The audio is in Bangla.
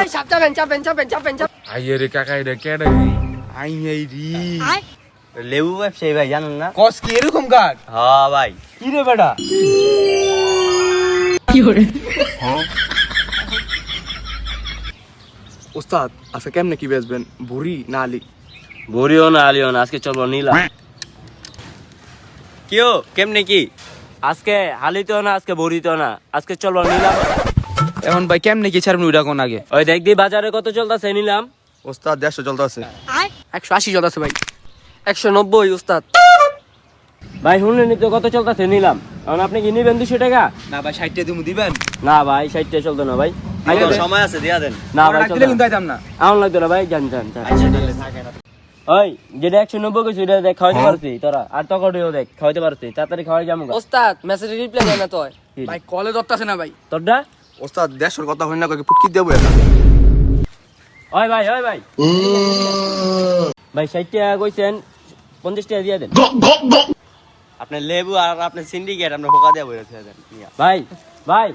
ওই চাপেন আইয়ে রে কাকা এটা কেডা আই এই রি লেবু ব্যবসায়ী ভাই জানেন না? কস কি এরকম কাট হ্যাঁ ভাই। কি রে বেটা ওস্তাদ আচ্ছা কেমনে কি বেচবেন বুড়ি না আলি? বড়িও না আলিও না, আজকে চলবো নীলা। কিও কেমনে কি? আজকে হালিতেও না, আজকে বড়িতেও না, আজকে চলবো নিলাম। এখন ভাই কেমনে কি ছাড়বেন ওইটা কোন আগে? ওই দেখ দি বাজারে কত চলতেছে নিলাম। ওস্তাদ 150 চলতেছে। 180 জল আছে ভাই 190 উস্তাদ ভাই শুনলেন তো কত চলতেছে নিলাম। এখন আপনি কি নিবেন 200 টাকা? না ভাই 60 টাকা দিমু দিবেন? না ভাই 60 টাকা চলতো না ভাই। সময় আছে দিয়া দেন। না ভাই দিলে কিন্তু আইতাম না। আমার লাগতো না ভাই, জান জান জান। ওই যেটা 190 কইছি ওটা দেখ খাওয়াইতে পারছি তোরা, আর তকটিও দেখ খাওয়াইতে পারছি, তাড়াতাড়ি খাওয়াই যামু। উস্তাদ মেসেজ রিপ্লাই দেয় না তো ভাই কলে ধরতাছে না ভাই। তোরটা ওস্তাদ 150 কথা হই না কই ফুটকি দেবো এটা। ওই ভাই ভাই 60 টাকা কইছেন, 50 টাকা দিয়ে দেন। আপনার লেবু আর আপনার সিন্ডিকেট আপনার হোকা দেয়া বইরা দেন। ভাই